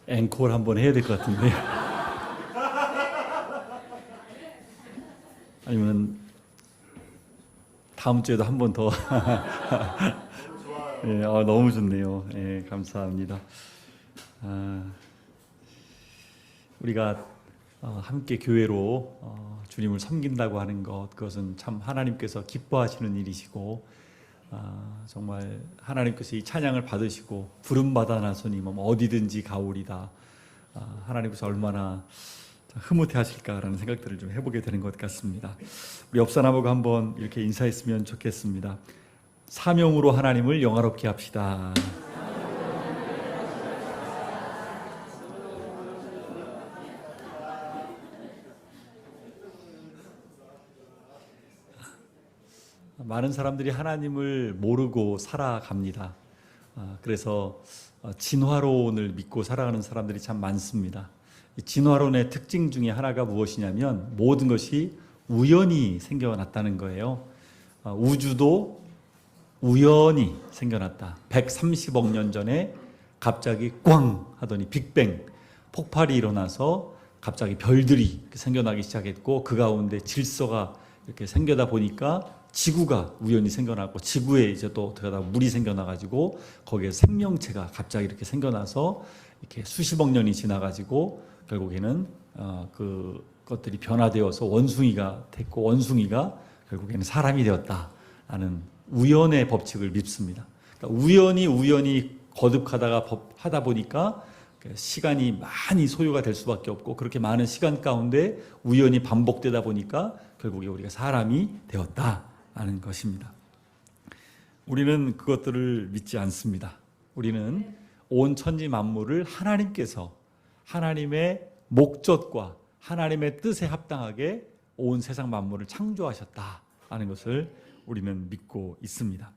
앵콜 한번 해야 될 것 같은데. 아니면 다음 주에도 한 번 더. 예, 너무 좋네요. 예, 감사합니다. 우리가 함께 교회로 주님을 섬긴다고 하는 것, 그것은 참 하나님께서 기뻐하시는 일이시고, 정말 하나님께서 이 찬양을 받으시고 부름받아 나서니 어디든지 가오리다. 하나님께서 얼마나 흐뭇해 하실까라는 생각들을 좀 해보게 되는 것 같습니다. 우리 옆 사람하고 한번 이렇게 인사했으면 좋겠습니다. 사명으로 하나님을 영화롭게 합시다. 많은 사람들이 하나님을 모르고 살아갑니다. 그래서 진화론을 믿고 살아가는 사람들이 참 많습니다. 진화론의 특징 중에 하나가 무엇이냐면 모든 것이 우연히 생겨났다는 거예요. 우주도 우연히 생겨났다. 130억 년 전에 갑자기 꽝 하더니 빅뱅 폭발이 일어나서 갑자기 별들이 생겨나기 시작했고, 그 가운데 질서가 이렇게 생겨다 보니까 지구가 우연히 생겨났고, 지구에 이제 또 들어가다 물이 생겨나가지고 거기에 생명체가 갑자기 이렇게 생겨나서 이렇게 수십억 년이 지나가지고 결국에는 그 것들이 변화되어서 원숭이가 됐고, 원숭이가 결국에는 사람이 되었다라는 우연의 법칙을 믿습니다. 그러니까 우연히 거듭하다가 하다 보니까 시간이 많이 소요가 될 수밖에 없고, 그렇게 많은 시간 가운데 우연히 반복되다 보니까 결국에 우리가 사람이 되었다라는 것입니다. 우리는 그것들을 믿지 않습니다. 우리는 온 천지 만물을 하나님께서 하나님의 목적과 하나님의 뜻에 합당하게 온 세상 만물을 창조하셨다라는 것을 우리는 믿고 있습니다.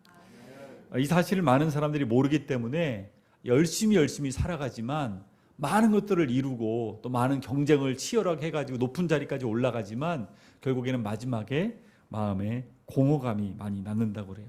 이 사실을 많은 사람들이 모르기 때문에 열심히 살아가지만, 많은 것들을 이루고 또 많은 경쟁을 치열하게 해가지고 높은 자리까지 올라가지만 결국에는 마지막에 마음에 공허감이 많이 남는다고 그래요.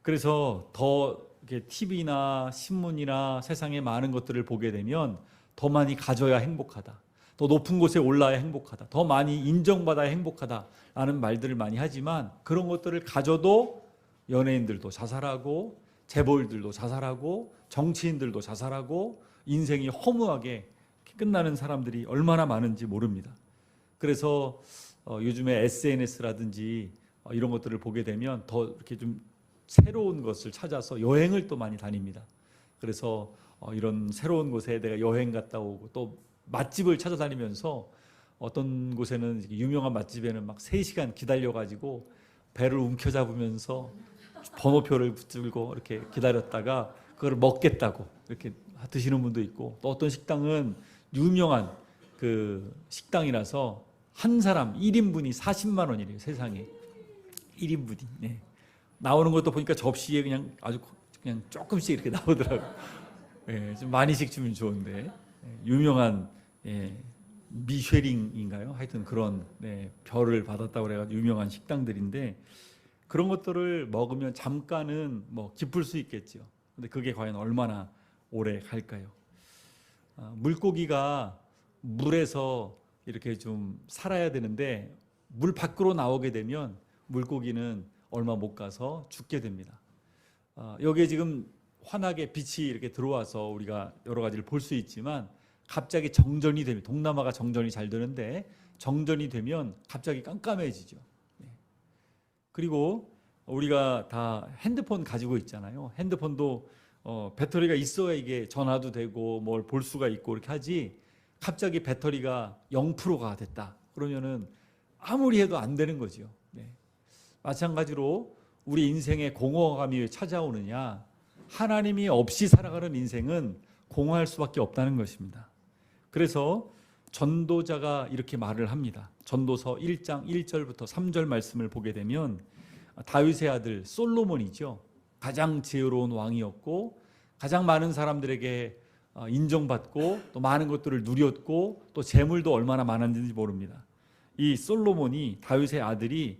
그래서 더 TV나 신문이나 세상의 많은 것들을 보게 되면 더 많이 가져야 행복하다, 더 높은 곳에 올라야 행복하다, 더 많이 인정받아야 행복하다라는 말들을 많이 하지만, 그런 것들을 가져도 연예인들도 자살하고 재벌들도 자살하고 정치인들도 자살하고 인생이 허무하게 끝나는 사람들이 얼마나 많은지 모릅니다. 그래서 요즘에 SNS라든지 이런 것들을 보게 되면 더 이렇게 좀 새로운 것을 찾아서 여행을 또 많이 다닙니다. 그래서 이런 새로운 곳에 내가 여행 갔다 오고 또 맛집을 찾아다니면서, 어떤 곳에는 유명한 맛집에는 막 3시간 기다려가지고 배를 움켜잡으면서 번호표를 붙들고 이렇게 기다렸다가 그걸 먹겠다고 이렇게 드시는 분도 있고, 또 어떤 식당은 유명한 그 식당이라서 한 사람 1인분이 40만 원이래요. 세상에 1인분이. 네. 나오는 것도 보니까 접시에 그냥 아주 그냥 조금씩 이렇게 나오더라고요. 예, 좀 많이씩 주면 좋은데, 유명한 미쉐링인가요? 하여튼 그런 별을 받았다고 그래가지고 유명한 식당들인데, 그런 것들을 먹으면 잠깐은 기쁠 수 있겠죠. 근데 그게 과연 얼마나 오래 갈까요? 물고기가 물에서 이렇게 좀 살아야 되는데, 물 밖으로 나오게 되면 물고기는 얼마 못 가서 죽게 됩니다. 여기에 지금 환하게 빛이 이렇게 들어와서 우리가 여러 가지를 볼 수 있지만, 갑자기 정전이 되면, 동남아가 정전이 잘 되는데 정전이 되면 갑자기 깜깜해지죠. 그리고 우리가 다 핸드폰 가지고 있잖아요. 핸드폰도 배터리가 있어야 이게 전화도 되고 뭘 볼 수가 있고 이렇게 하지, 갑자기 배터리가 0%가 됐다 그러면은 아무리 해도 안 되는 거죠. 마찬가지로 우리 인생에 공허감이 왜 찾아오느냐, 하나님이 없이 살아가는 인생은 공허할 수밖에 없다는 것입니다. 그래서 전도자가 이렇게 말을 합니다. 전도서 1장 1절부터 3절 말씀을 보게 되면, 다윗의 아들 솔로몬이죠. 가장 지혜로운 왕이었고 가장 많은 사람들에게 인정받고 또 많은 것들을 누렸고 또 재물도 얼마나 많았는지 모릅니다. 이 솔로몬이, 다윗의 아들이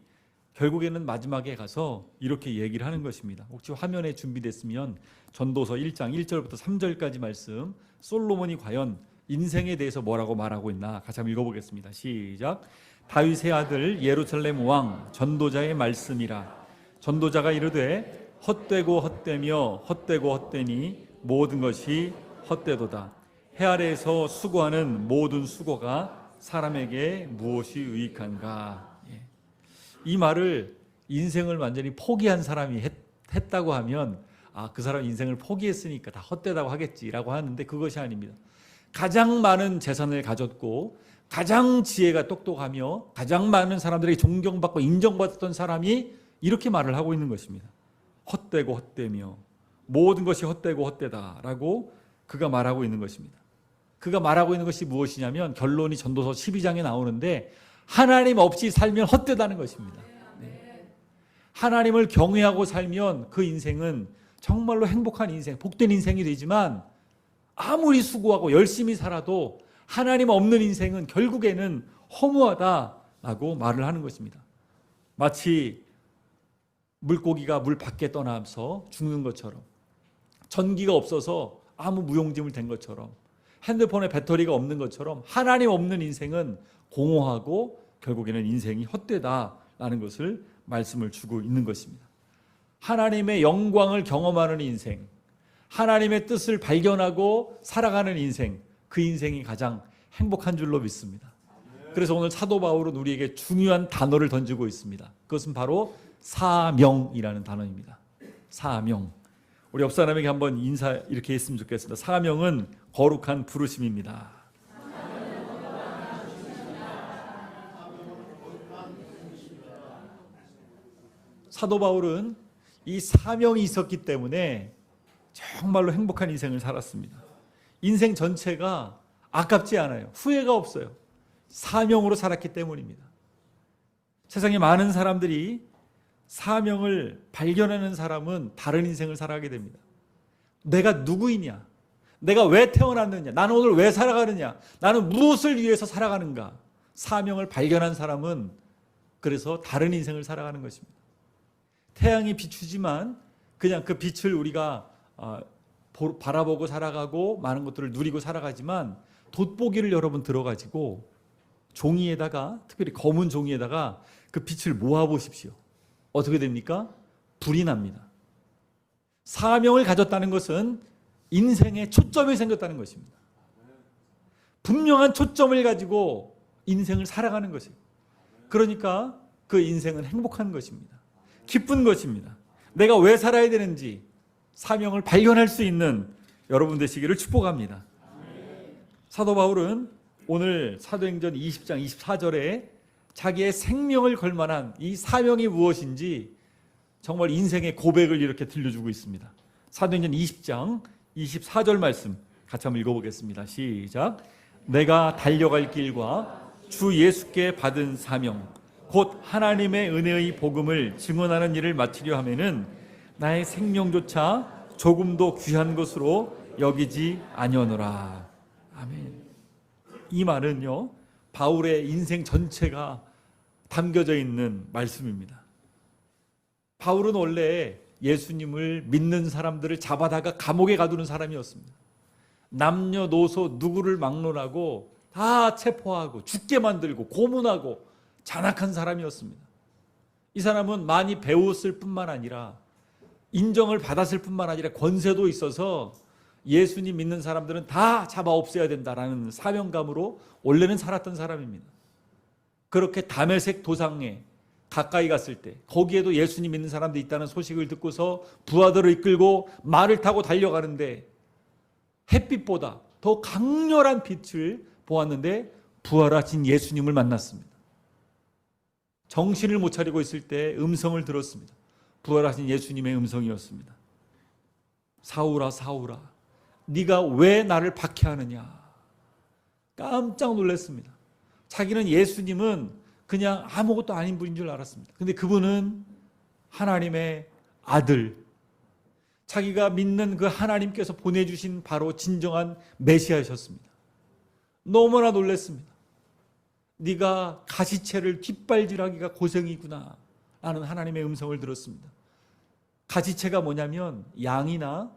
결국에는 마지막에 가서 이렇게 얘기를 하는 것입니다. 혹시 화면에 준비됐으면 전도서 1장 1절부터 3절까지 말씀, 솔로몬이 과연 인생에 대해서 뭐라고 말하고 있나 같이 한번 읽어보겠습니다. 시작. 다윗의 아들 예루살렘 왕 전도자의 말씀이라. 전도자가 이르되 헛되고 헛되며 헛되고 헛되니 모든 것이 헛되도다. 해 아래에서 수고하는 모든 수고가 사람에게 무엇이 유익한가. 이 말을 인생을 완전히 포기한 사람이 했다고 하면 그 사람 인생을 포기했으니까 다 헛되다고 하겠지라고 하는데 그것이 아닙니다. 가장 많은 재산을 가졌고 가장 지혜가 똑똑하며 가장 많은 사람들에게 존경받고 인정받았던 사람이 이렇게 말을 하고 있는 것입니다. 헛되고 헛되며 모든 것이 헛되고 헛되다라고 그가 말하고 있는 것입니다. 그가 말하고 있는 것이 무엇이냐면 결론이 전도서 12장에 나오는데 하나님 없이 살면 헛되다는 것입니다. 하나님을 경외하고 살면 그 인생은 정말로 행복한 인생, 복된 인생이 되지만 아무리 수고하고 열심히 살아도 하나님 없는 인생은 결국에는 허무하다라고 말을 하는 것입니다. 마치 물고기가 물 밖에 떠나서 죽는 것처럼, 전기가 없어서 아무 무용지물 된 것처럼, 핸드폰에 배터리가 없는 것처럼 하나님 없는 인생은 공허하고 결국에는 인생이 헛되다라는 것을 말씀을 주고 있는 것입니다. 하나님의 영광을 경험하는 인생, 하나님의 뜻을 발견하고 살아가는 인생, 그 인생이 가장 행복한 줄로 믿습니다. 그래서 오늘 사도 바울은 우리에게 중요한 단어를 던지고 있습니다. 그것은 바로 사명이라는 단어입니다. 사명. 우리 옆 사람에게 한번 인사 이렇게 했으면 좋겠습니다. 사명은 거룩한 부르심입니다. 사도 바울은 이 사명이 있었기 때문에 정말로 행복한 인생을 살았습니다. 인생 전체가 아깝지 않아요. 후회가 없어요. 사명으로 살았기 때문입니다. 세상에 많은 사람들이 사명을 발견하는 사람은 다른 인생을 살아가게 됩니다. 내가 누구이냐? 내가 왜 태어났느냐? 나는 오늘 왜 살아가느냐? 나는 무엇을 위해서 살아가는가? 사명을 발견한 사람은 그래서 다른 인생을 살아가는 것입니다. 태양이 비추지만 그냥 그 빛을 우리가 바라보고 살아가고 많은 것들을 누리고 살아가지만 돋보기를 여러분 들어가지고 종이에다가, 특별히 검은 종이에다가 그 빛을 모아보십시오. 어떻게 됩니까? 불이 납니다. 사명을 가졌다는 것은 인생에 초점이 생겼다는 것입니다. 분명한 초점을 가지고 인생을 살아가는 것이에요. 그러니까 그 인생은 행복한 것입니다. 기쁜 것입니다. 내가 왜 살아야 되는지 사명을 발견할 수 있는 여러분 되시기를 축복합니다. 사도 바울은 오늘 사도행전 20장 24절에 자기의 생명을 걸 만한 이 사명이 무엇인지 정말 인생의 고백을 이렇게 들려주고 있습니다. 사도행전 20장 24절 말씀 같이 한번 읽어보겠습니다. 시작. 내가 달려갈 길과 주 예수께 받은 사명 곧 하나님의 은혜의 복음을 증언하는 일을 마치려 하면은 나의 생명조차 조금도 귀한 것으로 여기지 아니하노라. 아멘. 이 말은요, 바울의 인생 전체가 담겨져 있는 말씀입니다. 바울은 원래 예수님을 믿는 사람들을 잡아다가 감옥에 가두는 사람이었습니다. 남녀노소 누구를 막론하고 다 체포하고 죽게 만들고 고문하고 잔악한 사람이었습니다. 이 사람은 많이 배웠을 뿐만 아니라 인정을 받았을 뿐만 아니라 권세도 있어서 예수님 믿는 사람들은 다 잡아 없애야 된다라는 사명감으로 원래는 살았던 사람입니다. 그렇게 다메섹 도상에 가까이 갔을 때 거기에도 예수님 믿는 사람들이 있다는 소식을 듣고서 부하들을 이끌고 말을 타고 달려가는데 햇빛보다 더 강렬한 빛을 보았는데 부활하신 예수님을 만났습니다. 정신을 못 차리고 있을 때 음성을 들었습니다. 부활하신 예수님의 음성이었습니다. 사울아 사울아 네가 왜 나를 박해하느냐. 깜짝 놀랐습니다. 자기는 예수님은 그냥 아무것도 아닌 분인 줄 알았습니다. 근데 그분은 하나님의 아들, 자기가 믿는 그 하나님께서 보내주신 바로 진정한 메시아이셨습니다. 너무나 놀랐습니다. 네가 가시채를 뒷발질하기가 고생이구나 라는 하나님의 음성을 들었습니다. 가지채가 뭐냐면 양이나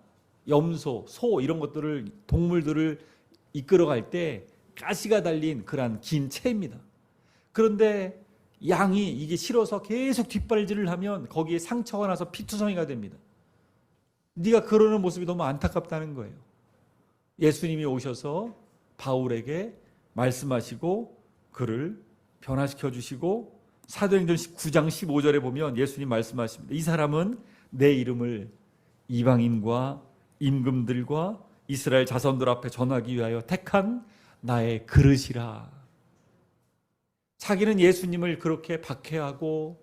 염소, 소 이런 것들을 동물들을 이끌어갈 때 가시가 달린 그러한 긴 채입니다. 그런데 양이 이게 싫어서 계속 뒷발질을 하면 거기에 상처가 나서 피투성이가 됩니다. 네가 그러는 모습이 너무 안타깝다는 거예요. 예수님이 오셔서 바울에게 말씀하시고 그를 변화시켜 주시고 사도행전 9장 15절에 보면 예수님 말씀하십니다. 이 사람은 내 이름을 이방인과 임금들과 이스라엘 자손들 앞에 전하기 위하여 택한 나의 그릇이라. 자기는 예수님을 그렇게 박해하고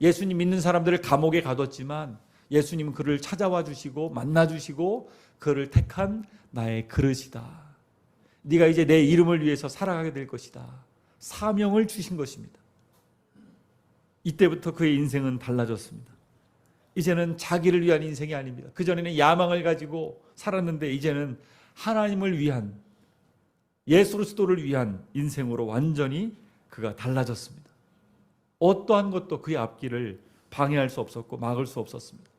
예수님 믿는 사람들을 감옥에 가뒀지만 예수님은 그를 찾아와 주시고 만나 주시고 그를 택한 나의 그릇이다. 네가 이제 내 이름을 위해서 살아가게 될 것이다. 사명을 주신 것입니다. 이때부터 그의 인생은 달라졌습니다. 이제는 자기를 위한 인생이 아닙니다. 그전에는 야망을 가지고 살았는데 이제는 하나님을 위한, 예수 그리스도를 위한 인생으로 완전히 그가 달라졌습니다. 어떠한 것도 그의 앞길을 방해할 수 없었고 막을 수 없었습니다.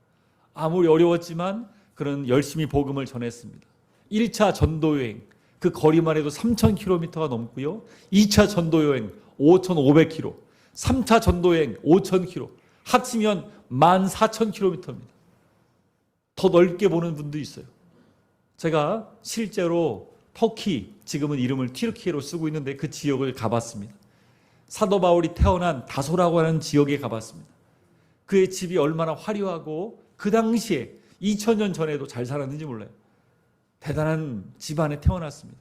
아무리 어려웠지만 그는 열심히 복음을 전했습니다. 1차 전도여행, 그 거리만 해도 3,000km가 넘고요. 2차 전도여행 5,500km, 3차 전도여행 5,000km, 합치면 14,000km입니다. 더 넓게 보는 분도 있어요. 제가 실제로 터키, 지금은 이름을 튀르키예로 쓰고 있는데 그 지역을 가봤습니다. 사도 바울이 태어난 다소라고 하는 지역에 가봤습니다. 그의 집이 얼마나 화려하고 그 당시에 2000년 전에도 잘 살았는지 몰라요. 대단한 집안에 태어났습니다.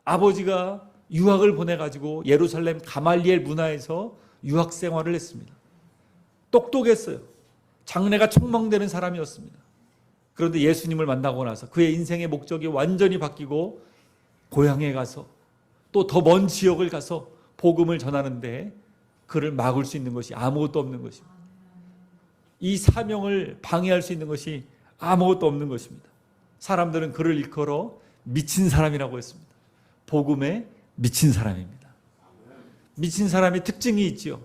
아버지가 유학을 보내가지고 예루살렘 가말리엘 문화에서 유학 생활을 했습니다. 똑똑했어요. 장래가 촉망되는 사람이었습니다. 그런데 예수님을 만나고 나서 그의 인생의 목적이 완전히 바뀌고 고향에 가서 또 더 먼 지역을 가서 복음을 전하는데 그를 막을 수 있는 것이 아무것도 없는 것입니다. 이 사명을 방해할 수 있는 것이 아무것도 없는 것입니다. 사람들은 그를 일컬어 미친 사람이라고 했습니다. 복음에 미친 사람입니다. 미친 사람의 특징이 있죠.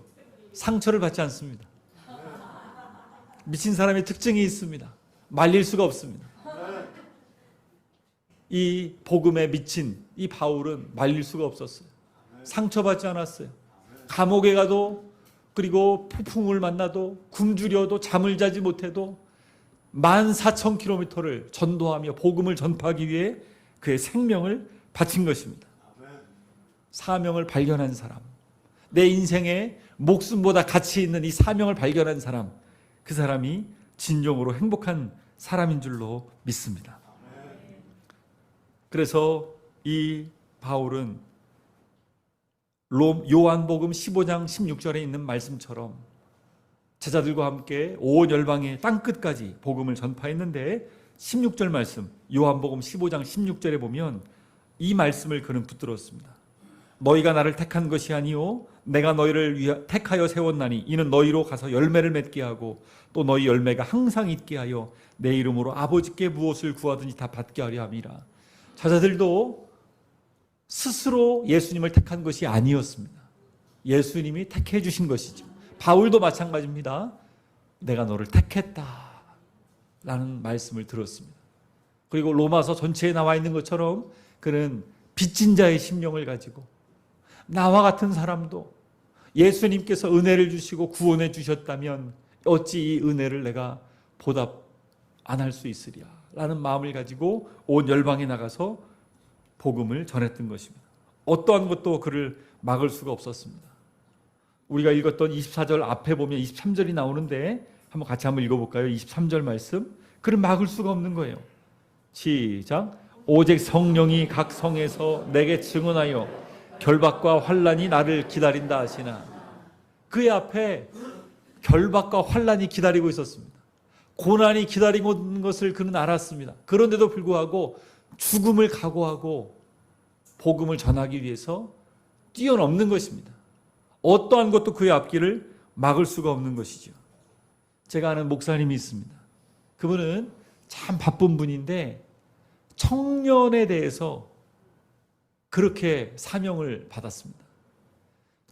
상처를 받지 않습니다. 미친 사람의 특징이 있습니다. 말릴 수가 없습니다. 이 복음에 미친 이 바울은 말릴 수가 없었어요. 상처받지 않았어요. 감옥에 가도 그리고 폭풍을 만나도 굶주려도 잠을 자지 못해도 14,000km를 전도하며 복음을 전파하기 위해 그의 생명을 바친 것입니다. 사명을 발견한 사람, 내 인생에 목숨보다 가치 있는 이 사명을 발견한 사람, 그 사람이 진정으로 행복한 사람인 줄로 믿습니다. 그래서 이 바울은 요한복음 15장 16절에 있는 말씀처럼 제자들과 함께 온 열방의 땅끝까지 복음을 전파했는데 16절 말씀, 요한복음 15장 16절에 보면 이 말씀을 그는 붙들었습니다. 너희가 나를 택한 것이 아니요 내가 너희를 택하여 세웠나니 이는 너희로 가서 열매를 맺게 하고 또 너희 열매가 항상 있게 하여 내 이름으로 아버지께 무엇을 구하든지 다 받게 하려 함이라. 제자들도 스스로 예수님을 택한 것이 아니었습니다. 예수님이 택해 주신 것이죠. 바울도 마찬가지입니다. 내가 너를 택했다 라는 말씀을 들었습니다. 그리고 로마서 전체에 나와 있는 것처럼 그는 빚진 자의 심령을 가지고 나와 같은 사람도 예수님께서 은혜를 주시고 구원해 주셨다면 어찌 이 은혜를 내가 보답 안 할 수 있으랴 라는 마음을 가지고 온 열방에 나가서 복음을 전했던 것입니다. 어떠한 것도 그를 막을 수가 없었습니다. 우리가 읽었던 24절 앞에 보면 23절이 나오는데 한번 같이 한번 읽어볼까요? 23절 말씀. 그를 막을 수가 없는 거예요. 시작. 오직 성령이 각 성에서 내게 증언하여 결박과 환난이 나를 기다린다 하시나. 그의 앞에 결박과 환난이 기다리고 있었습니다. 고난이 기다리고 있는 것을 그는 알았습니다. 그런데도 불구하고 죽음을 각오하고 복음을 전하기 위해서 뛰어넘는 것입니다. 어떠한 것도 그의 앞길을 막을 수가 없는 것이죠. 제가 아는 목사님이 있습니다. 그분은 참 바쁜 분인데 청년에 대해서 그렇게 사명을 받았습니다.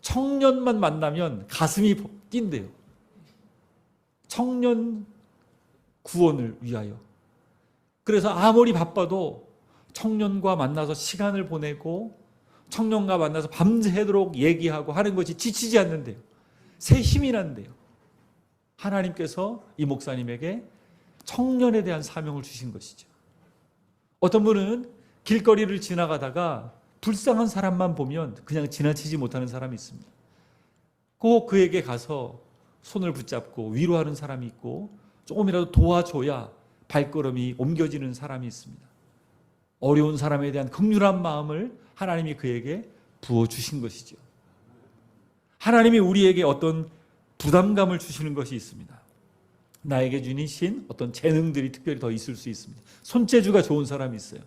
청년만 만나면 가슴이 뛴대요. 청년 구원을 위하여. 그래서 아무리 바빠도 청년과 만나서 시간을 보내고 청년과 만나서 밤새도록 얘기하고 하는 것이 지치지 않는데요. 새 힘이 난대요. 하나님께서 이 목사님에게 청년에 대한 사명을 주신 것이죠. 어떤 분은 길거리를 지나가다가 불쌍한 사람만 보면 그냥 지나치지 못하는 사람이 있습니다. 꼭 그에게 가서 손을 붙잡고 위로하는 사람이 있고 조금이라도 도와줘야 발걸음이 옮겨지는 사람이 있습니다. 어려운 사람에 대한 긍휼한 마음을 하나님이 그에게 부어주신 것이죠. 하나님이 우리에게 어떤 부담감을 주시는 것이 있습니다. 나에게 주신 어떤 재능들이 특별히 더 있을 수 있습니다. 손재주가 좋은 사람이 있어요.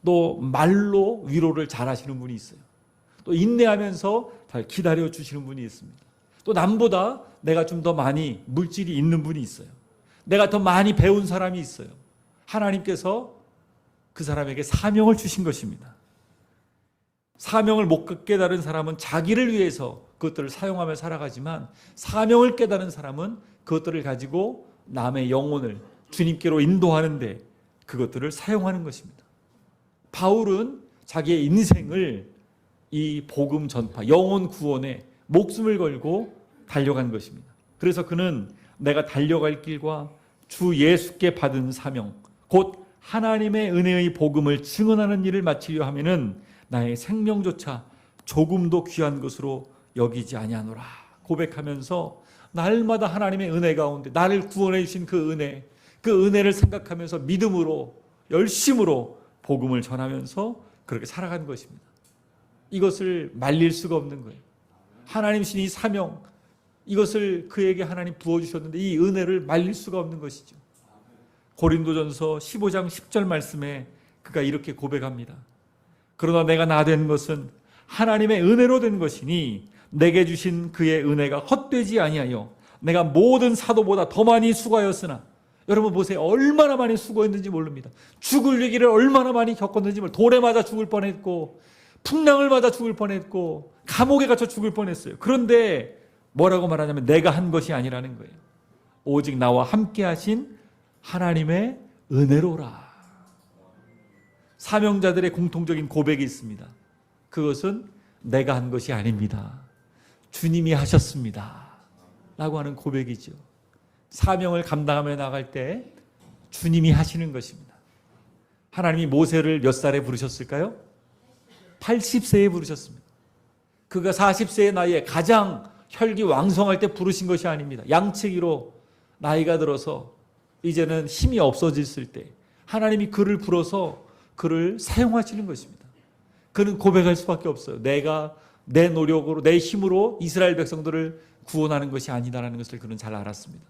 또 말로 위로를 잘하시는 분이 있어요. 또 인내하면서 잘 기다려주시는 분이 있습니다. 또 남보다 내가 좀 더 많이 물질이 있는 분이 있어요. 내가 더 많이 배운 사람이 있어요. 하나님께서 그 사람에게 사명을 주신 것입니다. 사명을 못 깨달은 사람은 자기를 위해서 그것들을 사용하며 살아가지만 사명을 깨달은 사람은 그것들을 가지고 남의 영혼을 주님께로 인도하는데 그것들을 사용하는 것입니다. 바울은 자기의 인생을 이 복음 전파, 영혼 구원에 목숨을 걸고 달려간 것입니다. 그래서 그는 내가 달려갈 길과 주 예수께 받은 사명, 곧 하나님의 은혜의 복음을 증언하는 일을 마치려 하면은 나의 생명조차 조금도 귀한 것으로 여기지 아니하노라 고백하면서 날마다 하나님의 은혜 가운데 나를 구원해 주신 그 은혜를 생각하면서 믿음으로 열심으로 복음을 전하면서 그렇게 살아간 것입니다. 이것을 말릴 수가 없는 거예요. 하나님 신 이 사명, 이것을 그에게 하나님 부어주셨는데 이 은혜를 말릴 수가 없는 것이죠. 고린도전서 15장 10절 말씀에 그가 이렇게 고백합니다. 그러나 내가 나 된 것은 하나님의 은혜로 된 것이니 내게 주신 그의 은혜가 헛되지 아니하여 내가 모든 사도보다 더 많이 수고하였으나, 여러분 보세요. 얼마나 많이 수고했는지 모릅니다. 죽을 위기를 얼마나 많이 겪었는지 모릅니다. 돌에 맞아 죽을 뻔했고 풍랑을 맞아 죽을 뻔했고 감옥에 갇혀 죽을 뻔했어요. 그런데 뭐라고 말하냐면 내가 한 것이 아니라는 거예요. 오직 나와 함께 하신 하나님의 은혜로라. 사명자들의 공통적인 고백이 있습니다. 그것은 내가 한 것이 아닙니다. 주님이 하셨습니다. 라고 하는 고백이죠. 사명을 감당하며 나갈 때 주님이 하시는 것입니다. 하나님이 모세를 몇 살에 부르셨을까요? 80세에 부르셨습니다. 그가 40세의 나이에 가장 혈기왕성할 때 부르신 것이 아닙니다. 양치기로 나이가 들어서 이제는 힘이 없어졌을 때 하나님이 그를 불어서 그를 사용하시는 것입니다. 그는 고백할 수밖에 없어요. 내가 내 노력으로 내 힘으로 이스라엘 백성들을 구원하는 것이 아니다라는 것을 그는 잘 알았습니다.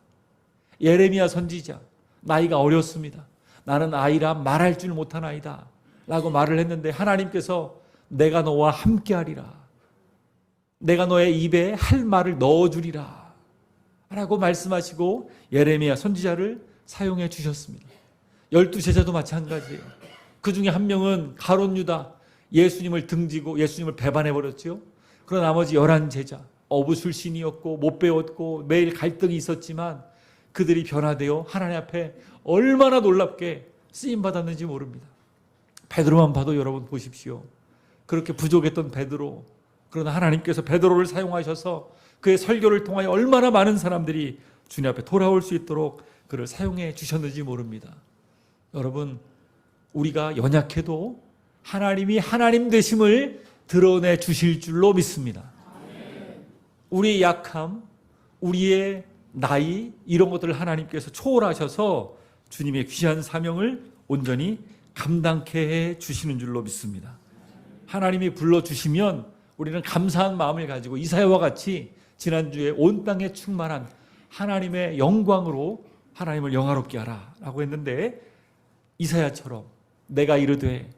예레미야 선지자, 나이가 어렸습니다. 나는 아이라 말할 줄 못한 아이다 라고 말을 했는데 하나님께서 내가 너와 함께하리라, 내가 너의 입에 할 말을 넣어주리라 라고 말씀하시고 예레미야 선지자를 사용해 주셨습니다. 12제자도 마찬가지예요. 그 중에 한 명은 가룟 유다, 예수님을 등지고 예수님을 배반해버렸죠. 그러나 나머지 11제자, 어부 출신이었고 못 배웠고 매일 갈등이 있었지만 그들이 변화되어 하나님 앞에 얼마나 놀랍게 쓰임받았는지 모릅니다. 베드로만 봐도 여러분 보십시오. 그렇게 부족했던 베드로, 그러나 하나님께서 베드로를 사용하셔서 그의 설교를 통하여 얼마나 많은 사람들이 주님 앞에 돌아올 수 있도록 그를 사용해 주셨는지 모릅니다. 여러분, 우리가 연약해도 하나님이 하나님 되심을 드러내 주실 줄로 믿습니다. 우리의 약함, 우리의 나이, 이런 것들을 하나님께서 초월하셔서 주님의 귀한 사명을 온전히 감당케 해 주시는 줄로 믿습니다. 하나님이 불러주시면 우리는 감사한 마음을 가지고 이사야와 같이 지난주에 온 땅에 충만한 하나님의 영광으로 하나님을 영화롭게 하라 라고 했는데, 이사야처럼 내가 이르되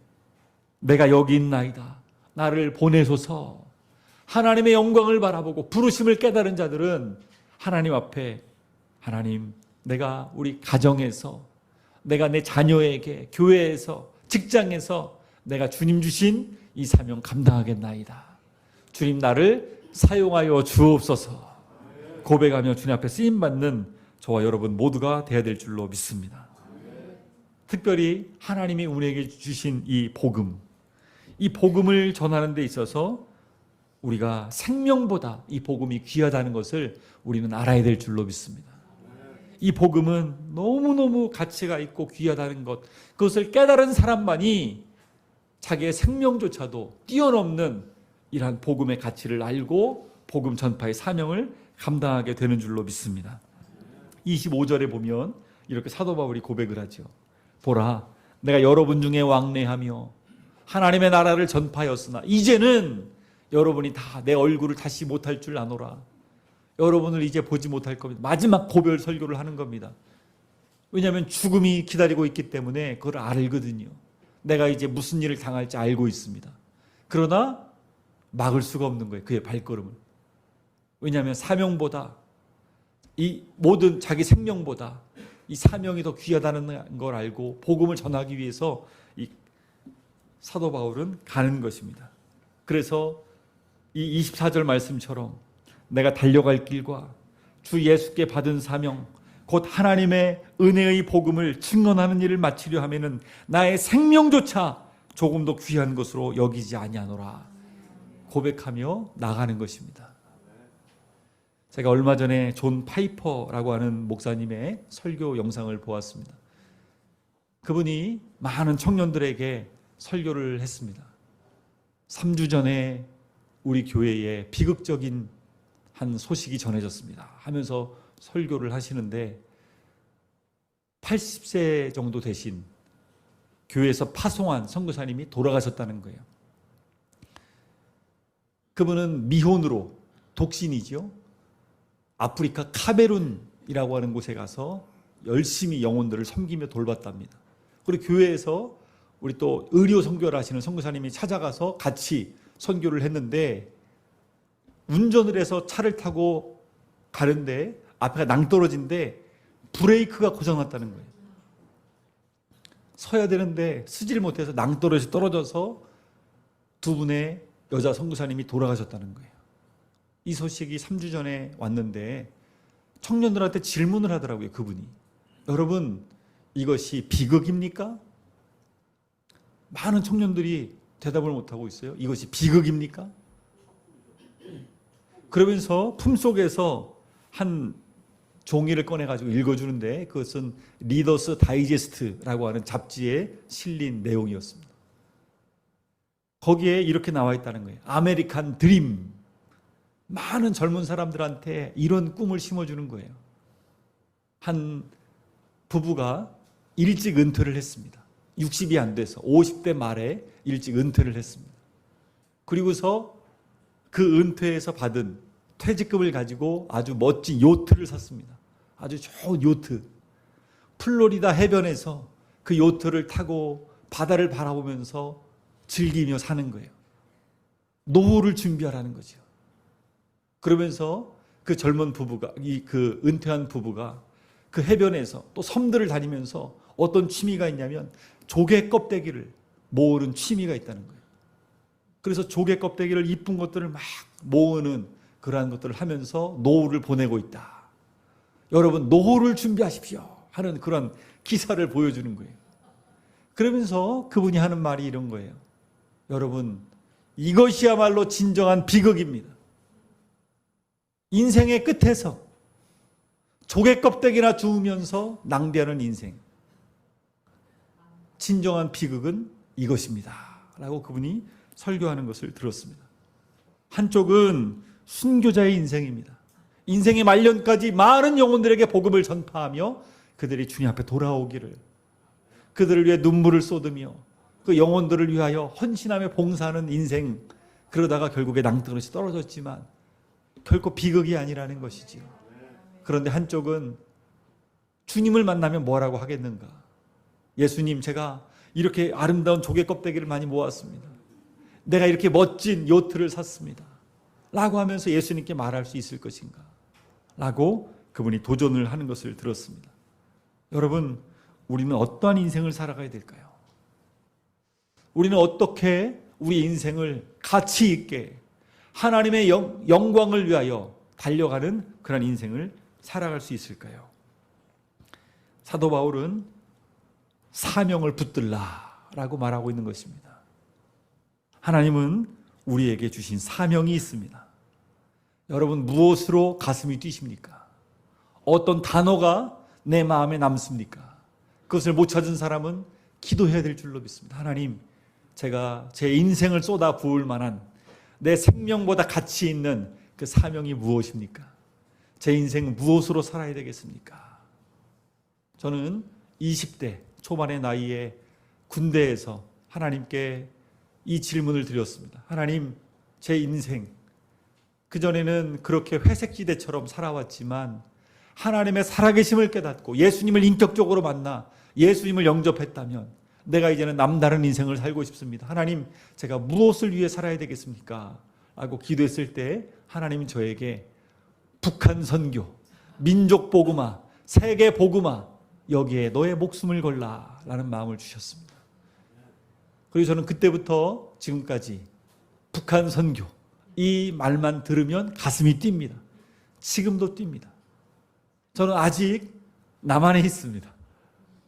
내가 여기 있나이다, 나를 보내소서, 하나님의 영광을 바라보고 부르심을 깨달은 자들은 하나님 앞에, 하나님, 내가 우리 가정에서, 내가 내 자녀에게, 교회에서, 직장에서 내가 주님 주신 이 사명 감당하겠나이다, 주님 나를 사용하여 주옵소서 고백하며 주님 앞에 쓰임받는 저와 여러분 모두가 되어야 될 줄로 믿습니다. 특별히 하나님이 우리에게 주신 이 복음을 전하는 데 있어서 우리가 생명보다 이 복음이 귀하다는 것을 우리는 알아야 될 줄로 믿습니다. 이 복음은 너무너무 가치가 있고 귀하다는 것, 그것을 깨달은 사람만이 자기의 생명조차도 뛰어넘는 이러한 복음의 가치를 알고 복음 전파의 사명을 감당하게 되는 줄로 믿습니다. 25절에 보면 이렇게 사도 바울이 고백을 하죠. 보라, 내가 여러분 중에 왕래하며 하나님의 나라를 전파하였으나 이제는 여러분이 다 내 얼굴을 다시 못할 줄 아노라. 여러분을 이제 보지 못할 겁니다. 마지막 고별 설교를 하는 겁니다. 왜냐하면 죽음이 기다리고 있기 때문에 그걸 알거든요. 내가 이제 무슨 일을 당할지 알고 있습니다. 그러나 막을 수가 없는 거예요. 그의 발걸음을. 왜냐하면 사명보다, 이 모든 자기 생명보다 이 사명이 더 귀하다는 걸 알고 복음을 전하기 위해서 이 사도 바울은 가는 것입니다. 그래서 이 24절 말씀처럼 내가 달려갈 길과 주 예수께 받은 사명, 곧 하나님의 은혜의 복음을 증언하는 일을 마치려 하면은 나의 생명조차 조금도 귀한 것으로 여기지 아니하노라 고백하며 나가는 것입니다. 제가 얼마 전에 존 파이퍼라고 하는 목사님의 설교 영상을 보았습니다. 그분이 많은 청년들에게 설교를 했습니다. 3주 전에 우리 교회에 비극적인 한 소식이 전해졌습니다 하면서 설교를 하시는데 80세 정도 되신 교회에서 파송한 선교사님이 돌아가셨다는 거예요. 그분은 미혼으로 독신이죠. 아프리카 카메룬이라고 하는 곳에 가서 열심히 영혼들을 섬기며 돌봤답니다. 그리고 교회에서 우리 또 의료 선교를 하시는 선교사님이 찾아가서 같이 선교를 했는데 운전을 해서 차를 타고 가는데 앞에가 낭떠러지인데 브레이크가 고장났다는 거예요. 서야 되는데 서지를 못해서 낭떠러지 떨어져서 두 분의 여자 선교사님이 돌아가셨다는 거예요. 이 소식이 3주 전에 왔는데 청년들한테 질문을 하더라고요. 그분이. 여러분, 이것이 비극입니까? 많은 청년들이 대답을 못하고 있어요. 이것이 비극입니까? 그러면서 품속에서 한 종이를 꺼내가지고 읽어주는데 그것은 리더스 다이제스트라고 하는 잡지에 실린 내용이었습니다. 거기에 이렇게 나와 있다는 거예요. 아메리칸 드림. 많은 젊은 사람들한테 이런 꿈을 심어주는 거예요. 한 부부가 일찍 은퇴를 했습니다. 60이 안 돼서 50대 말에 일찍 은퇴를 했습니다. 그리고서 그 은퇴에서 받은 퇴직금을 가지고 아주 멋진 요트를 샀습니다. 아주 좋은 요트. 플로리다 해변에서 그 요트를 타고 바다를 바라보면서 즐기며 사는 거예요. 노후를 준비하라는 거죠. 그러면서 그 젊은 부부가, 그 은퇴한 부부가 그 해변에서 또 섬들을 다니면서 어떤 취미가 있냐면 조개 껍데기를 모으는 취미가 있다는 거예요. 그래서 조개 껍데기를 이쁜 것들을 막 모으는 그러한 것들을 하면서 노후를 보내고 있다. 여러분, 노후를 준비하십시오 하는 그런 기사를 보여주는 거예요. 그러면서 그분이 하는 말이 이런 거예요. 여러분, 이것이야말로 진정한 비극입니다. 인생의 끝에서 조개 껍데기나 주우면서 낭비하는 인생. 진정한 비극은 이것입니다 라고 그분이 설교하는 것을 들었습니다. 한쪽은 순교자의 인생입니다. 인생의 말년까지 많은 영혼들에게 복음을 전파하며 그들이 주님 앞에 돌아오기를, 그들을 위해 눈물을 쏟으며 그 영혼들을 위하여 헌신하며 봉사하는 인생. 그러다가 결국에 낭떠러지 떨어졌지만 결코 비극이 아니라는 것이지요. 그런데 한쪽은 주님을 만나면 뭐라고 하겠는가? 예수님, 제가 이렇게 아름다운 조개 껍데기를 많이 모았습니다. 내가 이렇게 멋진 요트를 샀습니다. 라고 하면서 예수님께 말할 수 있을 것인가? 라고 그분이 도전을 하는 것을 들었습니다. 여러분, 우리는 어떠한 인생을 살아가야 될까요? 우리는 어떻게 우리 인생을 가치 있게 하나님의 영광을 위하여 달려가는 그런 인생을 살아갈 수 있을까요? 사도 바울은 사명을 붙들라라고 말하고 있는 것입니다. 하나님은 우리에게 주신 사명이 있습니다. 여러분, 무엇으로 가슴이 뛰십니까? 어떤 단어가 내 마음에 남습니까? 그것을 못 찾은 사람은 기도해야 될 줄로 믿습니다. 하나님, 제가 제 인생을 쏟아 부을 만한 내 생명보다 가치 있는 그 사명이 무엇입니까? 제 인생은 무엇으로 살아야 되겠습니까? 저는 20대 초반의 나이에 군대에서 하나님께 이 질문을 드렸습니다. 하나님, 제 인생 그전에는 그렇게 회색지대처럼 살아왔지만 하나님의 살아계심을 깨닫고 예수님을 인격적으로 만나 예수님을 영접했다면 내가 이제는 남다른 인생을 살고 싶습니다. 하나님, 제가 무엇을 위해 살아야 되겠습니까? 라고 기도했을 때 하나님이 저에게 북한 선교, 민족 복음화, 세계 복음화, 여기에 너의 목숨을 걸라 라는 마음을 주셨습니다. 그리고 저는 그때부터 지금까지 북한 선교, 이 말만 들으면 가슴이 뜁니다. 지금도 뜁니다. 저는 아직 남한에 있습니다.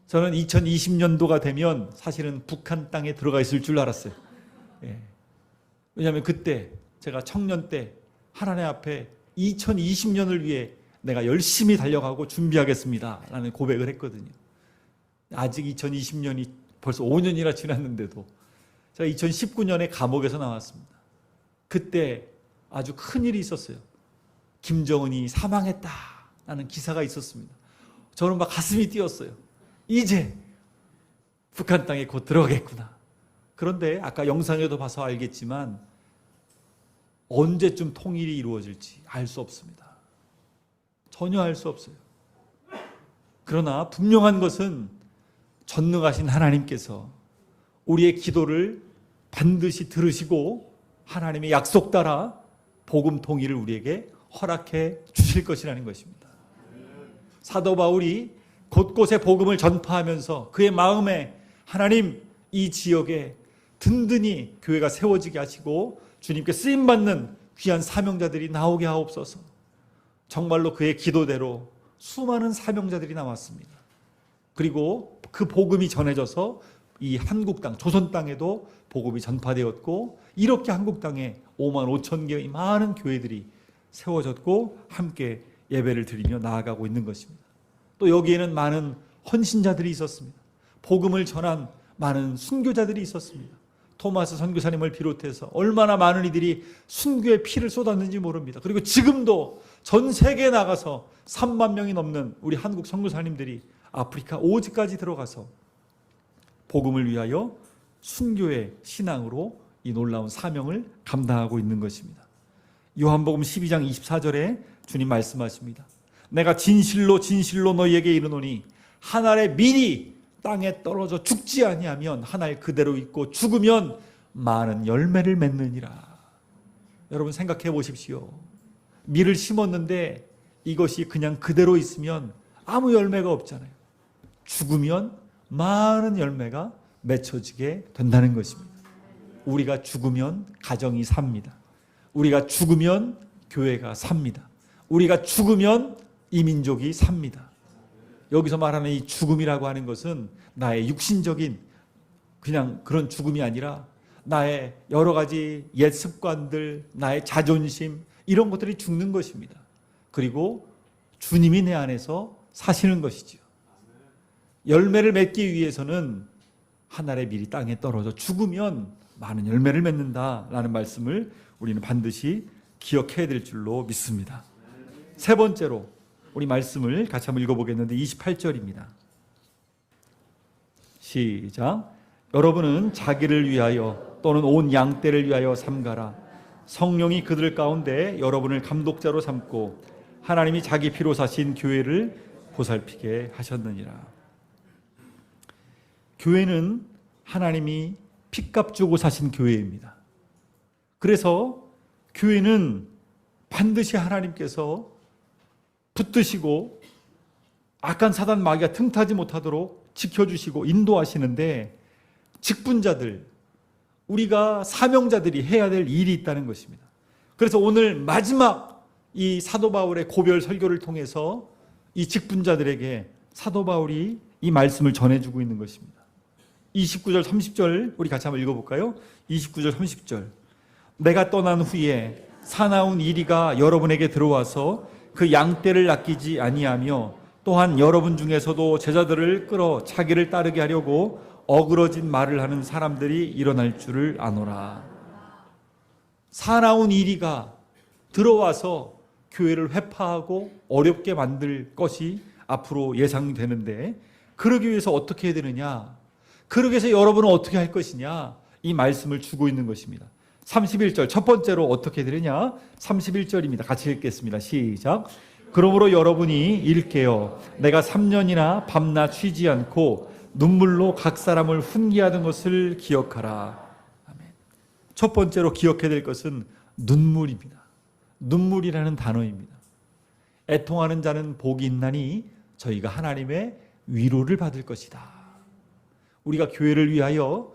저는 2020년도가 되면 사실은 북한 땅에 들어가 있을 줄 알았어요. 왜냐하면 그때 제가 청년 때 하나님 앞에 2020년을 위해 내가 열심히 달려가고 준비하겠습니다 라는 고백을 했거든요. 아직 2020년이 벌써 5년이나 지났는데도 제가 2019년에 감옥에서 나왔습니다. 그때 아주 큰 일이 있었어요. 김정은이 사망했다라는 기사가 있었습니다. 저는 막 가슴이 뛰었어요. 이제 북한 땅에 곧 들어가겠구나. 그런데 아까 영상에도 봐서 알겠지만 언제쯤 통일이 이루어질지 알 수 없습니다. 전혀 알 수 없어요. 그러나 분명한 것은 전능하신 하나님께서 우리의 기도를 반드시 들으시고 하나님의 약속 따라 복음 통일을 우리에게 허락해 주실 것이라는 것입니다. 사도 바울이 곳곳에 복음을 전파하면서 그의 마음에 하나님, 이 지역에 든든히 교회가 세워지게 하시고 주님께 쓰임받는 귀한 사명자들이 나오게 하옵소서. 정말로 그의 기도대로 수많은 사명자들이 나왔습니다. 그리고 그 복음이 전해져서 이 한국 땅, 조선 땅에도 복음이 전파되었고 이렇게 한국 땅에 5만 5천 개의 많은 교회들이 세워졌고 함께 예배를 드리며 나아가고 있는 것입니다. 또 여기에는 많은 헌신자들이 있었습니다. 복음을 전한 많은 순교자들이 있었습니다. 토마스 선교사님을 비롯해서 얼마나 많은 이들이 순교의 피를 쏟았는지 모릅니다. 그리고 지금도 전 세계에 나가서 3만 명이 넘는 우리 한국 선교사님들이 아프리카 오지까지 들어가서 복음을 위하여 순교의 신앙으로 이 놀라운 사명을 감당하고 있는 것입니다. 요한복음 12장 24절에 주님 말씀하십니다. 내가 진실로 진실로 너희에게 이르노니 한 알의 밀이 땅에 떨어져 죽지 아니하면 한 알 그대로 있고 죽으면 많은 열매를 맺느니라. 여러분 생각해 보십시오. 밀을 심었는데 이것이 그냥 그대로 있으면 아무 열매가 없잖아요. 죽으면 많은 열매가 맺혀지게 된다는 것입니다. 우리가 죽으면 가정이 삽니다. 우리가 죽으면 교회가 삽니다. 우리가 죽으면 이 민족이 삽니다. 여기서 말하는 이 죽음이라고 하는 것은 나의 육신적인 그냥 그런 죽음이 아니라 나의 여러 가지 옛 습관들, 나의 자존심 이런 것들이 죽는 것입니다. 그리고 주님이 내 안에서 사시는 것이지요. 열매를 맺기 위해서는 한 알의 밀이 땅에 떨어져 죽으면 많은 열매를 맺는다라는 말씀을 우리는 반드시 기억해야 될 줄로 믿습니다. 세 번째로 우리 말씀을 같이 한번 읽어보겠는데 28절입니다. 시작. 여러분은 자기를 위하여 또는 온 양떼를 위하여 삼가라. 성령이 그들 가운데 여러분을 감독자로 삼고 하나님이 자기 피로 사신 교회를 보살피게 하셨느니라. 교회는 하나님이 핏값 주고 사신 교회입니다. 그래서 교회는 반드시 하나님께서 붙드시고 악한 사단 마귀가 틈타지 못하도록 지켜주시고 인도하시는데 직분자들, 우리가 사명자들이 해야 될 일이 있다는 것입니다. 그래서 오늘 마지막 이 사도 바울의 고별 설교를 통해서 이 직분자들에게 사도 바울이 이 말씀을 전해주고 있는 것입니다. 29절 30절 우리 같이 한번 읽어볼까요? 29절 30절 내가 떠난 후에 사나운 이리가 여러분에게 들어와서 그 양떼를 낚이지 아니하며 또한 여러분 중에서도 제자들을 끌어 자기를 따르게 하려고 어그러진 말을 하는 사람들이 일어날 줄을 아노라. 사나운 이리가 들어와서 교회를 회파하고 어렵게 만들 것이 앞으로 예상되는데, 그러기 위해서 어떻게 해야 되느냐, 그러기 위해서 여러분은 어떻게 할 것이냐, 이 말씀을 주고 있는 것입니다. 31절 첫 번째로 어떻게 되느냐, 31절입니다. 같이 읽겠습니다. 시작. 그러므로 여러분이 일깨어 내가 3년이나 밤낮 쉬지 않고 눈물로 각 사람을 훈계하던 것을 기억하라. 아멘. 첫 번째로 기억해야 될 것은 눈물입니다. 눈물이라는 단어입니다. 애통하는 자는 복이 있나니 저희가 하나님의 위로를 받을 것이다. 우리가 교회를 위하여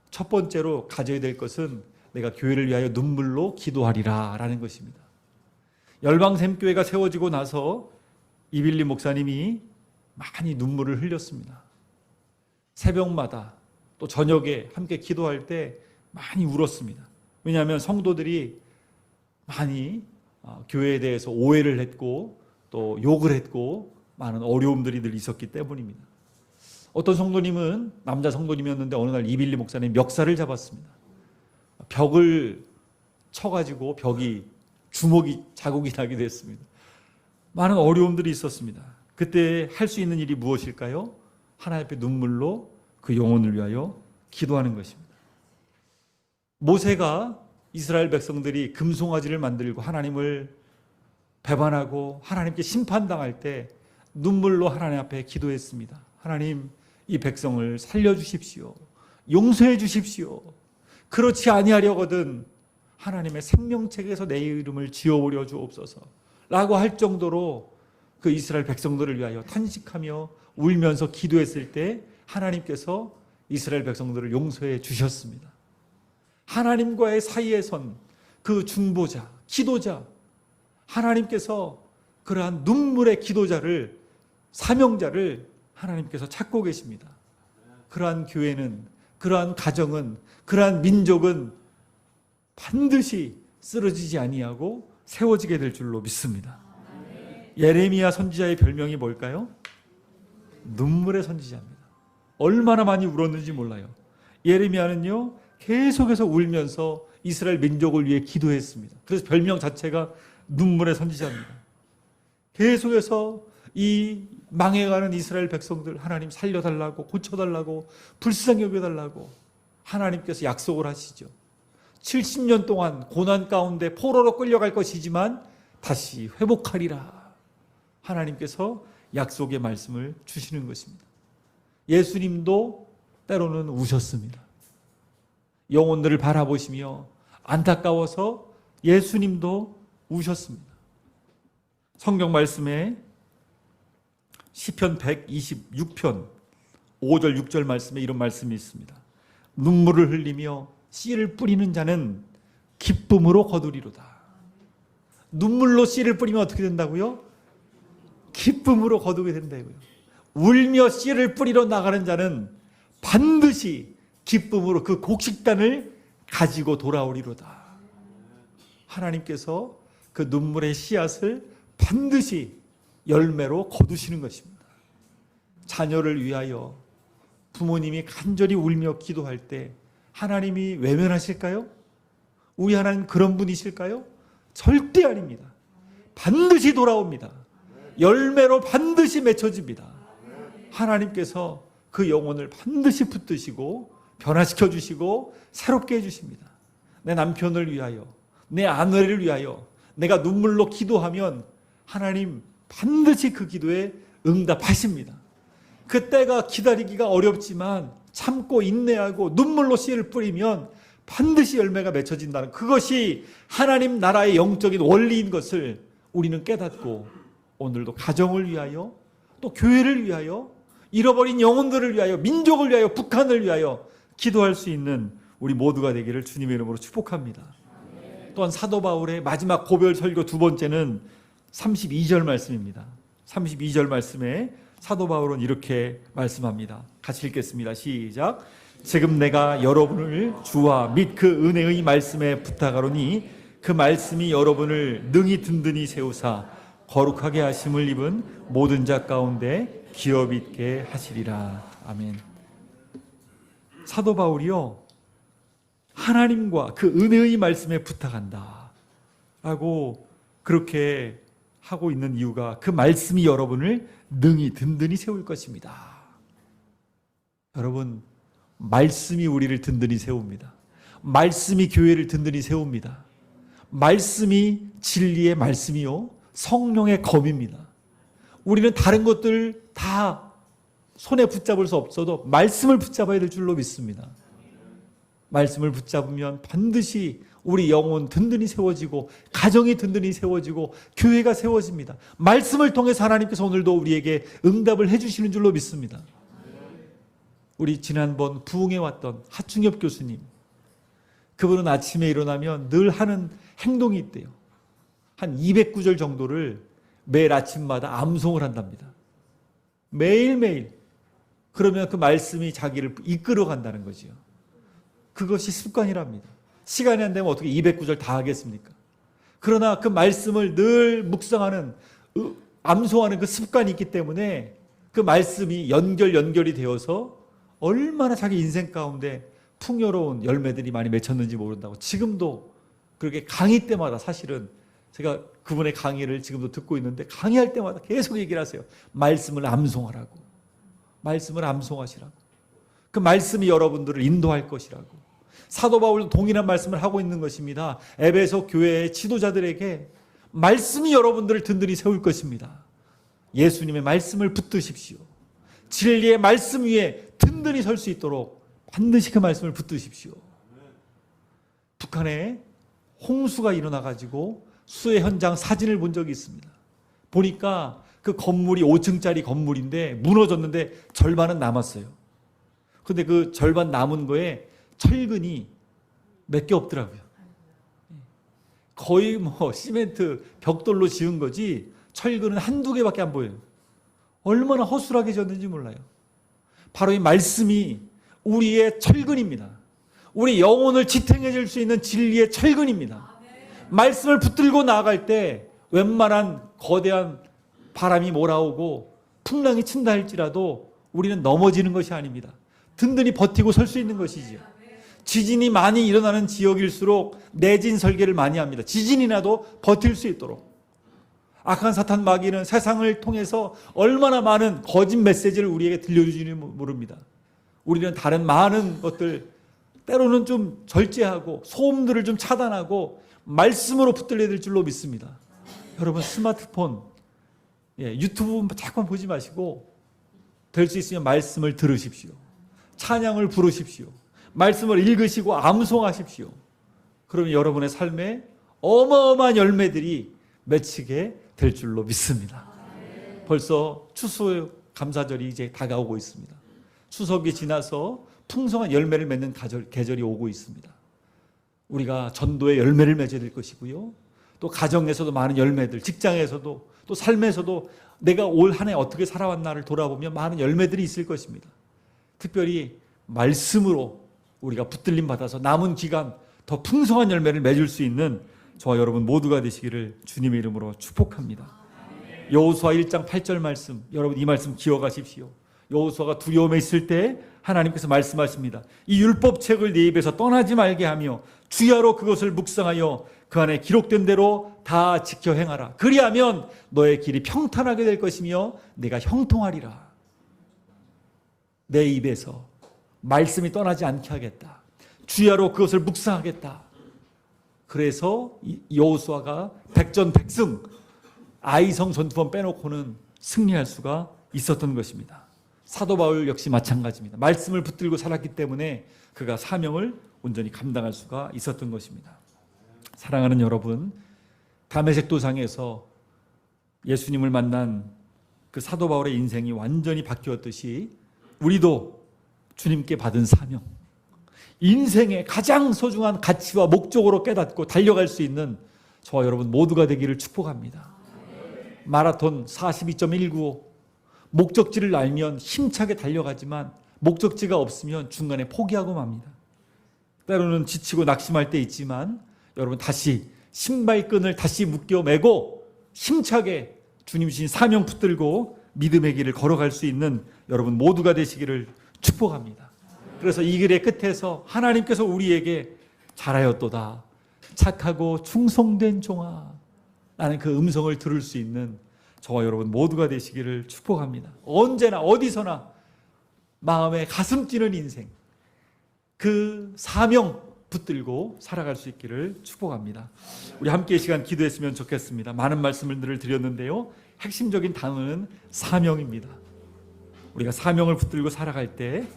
첫 번째로 가져야 될 것은 내가 교회를 위하여 눈물로 기도하리라 라는 것입니다. 열방샘교회가 세워지고 나서 이빌리 목사님이 많이 눈물을 흘렸습니다. 새벽마다 또 저녁에 함께 기도할 때 많이 울었습니다. 왜냐하면 성도들이 많이 교회에 대해서 오해를 했고 또 욕을 했고 많은 어려움들이 늘 있었기 때문입니다. 어떤 성도님은 남자 성도님이었는데 어느 날 이빌리 목사님 멱살을 잡았습니다. 벽을 쳐가지고 벽이 주먹이 자국이 나기도 했습니다. 많은 어려움들이 있었습니다. 그때 할 수 있는 일이 무엇일까요? 하나님 앞에 눈물로 그 영혼을 위하여 기도하는 것입니다. 모세가 이스라엘 백성들이 금송아지를 만들고 하나님을 배반하고 하나님께 심판당할 때 눈물로 하나님 앞에 기도했습니다. 하나님, 이 백성을 살려주십시오. 용서해 주십시오. 그렇지 아니하려거든 하나님의 생명책에서 내 이름을 지워버려 주옵소서 라고 할 정도로 그 이스라엘 백성들을 위하여 탄식하며 울면서 기도했을 때 하나님께서 이스라엘 백성들을 용서해 주셨습니다. 하나님과의 사이에 선 그 중보자, 기도자, 하나님께서 그러한 눈물의 기도자를, 사명자를 하나님께서 찾고 계십니다. 그러한 교회는, 그러한 가정은, 그러한 민족은 반드시 쓰러지지 아니하고 세워지게 될 줄로 믿습니다. 예레미야 선지자의 별명이 뭘까요? 눈물의 선지자입니다. 얼마나 많이 울었는지 몰라요. 예레미야는요 계속해서 울면서 이스라엘 민족을 위해 기도했습니다. 그래서 별명 자체가 눈물의 선지자입니다. 계속해서 이 망해가는 이스라엘 백성들 하나님 살려달라고, 고쳐달라고, 불쌍히 여겨달라고 하나님께서 약속을 하시죠. 70년 동안 고난 가운데 포로로 끌려갈 것이지만 다시 회복하리라. 하나님께서 약속의 말씀을 주시는 것입니다. 예수님도 때로는 우셨습니다. 영혼들을 바라보시며 안타까워서 예수님도 우셨습니다. 성경 말씀에 시편 126편 5절 6절 말씀에 이런 말씀이 있습니다. 눈물을 흘리며 씨를 뿌리는 자는 기쁨으로 거두리로다. 눈물로 씨를 뿌리면 어떻게 된다고요? 기쁨으로 거두게 된다고요. 울며 씨를 뿌리러 나가는 자는 반드시 기쁨으로 그 곡식단을 가지고 돌아오리로다. 하나님께서 그 눈물의 씨앗을 반드시 열매로 거두시는 것입니다. 자녀를 위하여 부모님이 간절히 울며 기도할 때 하나님이 외면하실까요? 우리 하나님 그런 분이실까요? 절대 아닙니다. 반드시 돌아옵니다. 열매로 반드시 맺혀집니다. 하나님께서 그 영혼을 반드시 붙드시고 변화시켜 주시고 새롭게 해주십니다. 내 남편을 위하여, 내 아내를 위하여 내가 눈물로 기도하면 하나님 반드시 그 기도에 응답하십니다. 그때가 기다리기가 어렵지만 참고 인내하고 눈물로 씨를 뿌리면 반드시 열매가 맺혀진다는, 그것이 하나님 나라의 영적인 원리인 것을 우리는 깨닫고 오늘도 가정을 위하여 또 교회를 위하여 잃어버린 영혼들을 위하여 민족을 위하여 북한을 위하여 기도할 수 있는 우리 모두가 되기를 주님의 이름으로 축복합니다. 또한 사도 바울의 마지막 고별 설교 두 번째는 32절 말씀입니다. 32절 말씀에 사도 바울은 이렇게 말씀합니다. 같이 읽겠습니다. 시작. 지금 내가 여러분을 주와 및 그 은혜의 말씀에 부탁하노니 그 말씀이 여러분을 능히 든든히 세우사 거룩하게 하심을 입은 모든 자 가운데 기업 있게 하시리라. 아멘. 사도 바울이요, 하나님과 그 은혜의 말씀에 부탁한다 라고 그렇게 하고 있는 이유가 그 말씀이 여러분을 능히 든든히 세울 것입니다. 여러분, 말씀이 우리를 든든히 세웁니다. 말씀이 교회를 든든히 세웁니다. 말씀이 진리의 말씀이요, 성령의 검입니다. 우리는 다른 것들 다 손에 붙잡을 수 없어도 말씀을 붙잡아야 될 줄로 믿습니다. 말씀을 붙잡으면 반드시 우리 영혼 든든히 세워지고 가정이 든든히 세워지고 교회가 세워집니다. 말씀을 통해서 하나님께서 오늘도 우리에게 응답을 해주시는 줄로 믿습니다. 우리 지난번 부흥해 왔던 하충엽 교수님, 그분은 아침에 일어나면 늘 하는 행동이 있대요. 한 200구절 정도를 매일 아침마다 암송을 한답니다. 매일매일. 그러면 그 말씀이 자기를 이끌어 간다는 거지요. 그것이 습관이랍니다. 시간이 안 되면 어떻게 200구절 다 하겠습니까? 그러나 그 말씀을 늘 묵상하는, 암송하는 그 습관이 있기 때문에 그 말씀이 연결이 되어서 얼마나 자기 인생 가운데 풍요로운 열매들이 많이 맺혔는지 모른다고. 지금도 그렇게 강의 때마다, 사실은 제가 그분의 강의를 지금도 듣고 있는데 강의할 때마다 계속 얘기를 하세요. 말씀을 암송하라고. 말씀을 암송하시라고. 그 말씀이 여러분들을 인도할 것이라고. 사도 바울도 동일한 말씀을 하고 있는 것입니다. 에베소 교회의 지도자들에게 말씀이 여러분들을 든든히 세울 것입니다. 예수님의 말씀을 붙드십시오. 진리의 말씀 위에 든든히 설 수 있도록 반드시 그 말씀을 붙드십시오. 북한에 홍수가 일어나가지고 수해 현장 사진을 본 적이 있습니다. 보니까 그 건물이 5층짜리 건물인데 무너졌는데 절반은 남았어요. 근데 그 절반 남은 거에 철근이 몇 개 없더라고요. 거의 시멘트 벽돌로 지은 거지 철근은 한두 개밖에 안 보여요. 얼마나 허술하게 지었는지 몰라요. 바로 이 말씀이 우리의 철근입니다. 우리 영혼을 지탱해 줄 수 있는 진리의 철근입니다. 말씀을 붙들고 나아갈 때 웬만한 거대한 바람이 몰아오고 풍랑이 친다 할지라도 우리는 넘어지는 것이 아닙니다. 든든히 버티고 설 수 있는 것이지요. 지진이 많이 일어나는 지역일수록 내진 설계를 많이 합니다. 지진이 나도 버틸 수 있도록. 악한 사탄 마귀는 세상을 통해서 얼마나 많은 거짓 메시지를 우리에게 들려주지는 모릅니다. 우리는 다른 많은 것들, 때로는 좀 절제하고 소음들을 좀 차단하고 말씀으로 붙들려야 될 줄로 믿습니다. 여러분, 스마트폰, 유튜브 자꾸만 보지 마시고 될 수 있으면 말씀을 들으십시오. 찬양을 부르십시오. 말씀을 읽으시고 암송하십시오. 그러면 여러분의 삶에 어마어마한 열매들이 맺히게 될 줄로 믿습니다. 벌써 추수 감사절이 이제 다가오고 있습니다. 추석이 지나서 풍성한 열매를 맺는 계절이 오고 있습니다. 우리가 전도의 열매를 맺어야 될 것이고요. 또 가정에서도 많은 열매들, 직장에서도 또 삶에서도 내가 올 한 해 어떻게 살아왔나를 돌아보면 많은 열매들이 있을 것입니다. 특별히 말씀으로 우리가 붙들림 받아서 남은 기간 더 풍성한 열매를 맺을 수 있는 저와 여러분 모두가 되시기를 주님의 이름으로 축복합니다. 여호수아 1장 8절 말씀, 여러분 이 말씀 기억하십시오. 여호수아가 두려움에 있을 때 하나님께서 말씀하십니다. 이 율법책을 네 입에서 떠나지 말게 하며 주야로 그것을 묵상하여 그 안에 기록된 대로 다 지켜 행하라. 그리하면 너의 길이 평탄하게 될 것이며 내가 형통하리라. 내 입에서 말씀이 떠나지 않게 하겠다. 주야로 그것을 묵상하겠다. 그래서 여호수아가 백전백승, 아이성 전투원 빼놓고는 승리할 수가 있었던 것입니다. 사도 바울 역시 마찬가지입니다. 말씀을 붙들고 살았기 때문에 그가 사명을 온전히 감당할 수가 있었던 것입니다. 사랑하는 여러분, 다메섹 도상에서 예수님을 만난 그 사도 바울의 인생이 완전히 바뀌었듯이 우리도 주님께 받은 사명, 인생의 가장 소중한 가치와 목적으로 깨닫고 달려갈 수 있는 저와 여러분 모두가 되기를 축복합니다. 마라톤 42.195, 목적지를 알면 힘차게 달려가지만 목적지가 없으면 중간에 포기하고 맙니다. 때로는 지치고 낙심할 때 있지만 여러분 다시 신발끈을 다시 묶여 매고 힘차게 주님 주신 사명 붙들고 믿음의 길을 걸어갈 수 있는 여러분 모두가 되시기를 축복합니다. 그래서 이 길의 끝에서 하나님께서 우리에게 잘하였도다 착하고 충성된 종아 라는 그 음성을 들을 수 있는 저와 여러분 모두가 되시기를 축복합니다. 언제나 어디서나 마음에 가슴 뛰는 인생, 그 사명 붙들고 살아갈 수 있기를 축복합니다. 우리 함께 이 시간 기도했으면 좋겠습니다. 많은 말씀을 늘 드렸는데요, 핵심적인 단어는 사명입니다. 우리가 사명을 붙들고 살아갈 때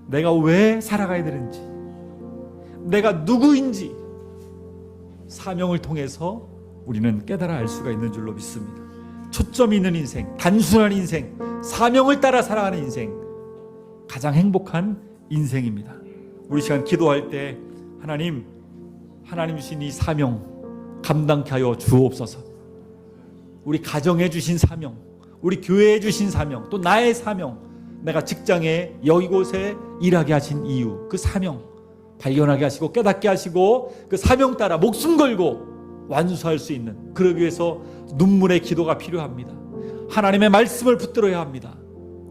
내가 왜 살아가야 되는지, 내가 누구인지 사명을 통해서 우리는 깨달아 알 수가 있는 줄로 믿습니다. 초점이 있는 인생, 단순한 인생, 사명을 따라 살아가는 인생, 가장 행복한 인생입니다. 우리 시간 기도할 때 하나님 주신 이 사명 감당케 하여 주옵소서. 우리 가정에 주신 사명, 우리 교회에 주신 사명, 또 나의 사명, 내가 직장에 여기곳에 일하게 하신 이유, 그 사명 발견하게 하시고 깨닫게 하시고 그 사명 따라 목숨 걸고 완수할 수 있는, 그러기 위해서 눈물의 기도가 필요합니다. 하나님의 말씀을 붙들어야 합니다.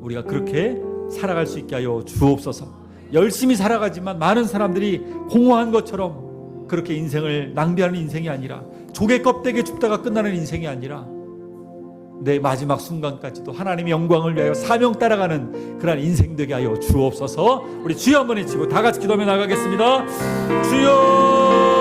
우리가 그렇게 살아갈 수 있게 하여 주옵소서. 열심히 살아가지만 많은 사람들이 공허한 것처럼 그렇게 인생을 낭비하는 인생이 아니라, 조개 껍데기에 줍다가 끝나는 인생이 아니라 내 마지막 순간까지도 하나님의 영광을 위하여 사명 따라가는 그런 인생 되게 하여 주옵소서. 우리 주여 한번 외치고 다 같이 기도하며 나가겠습니다. 주여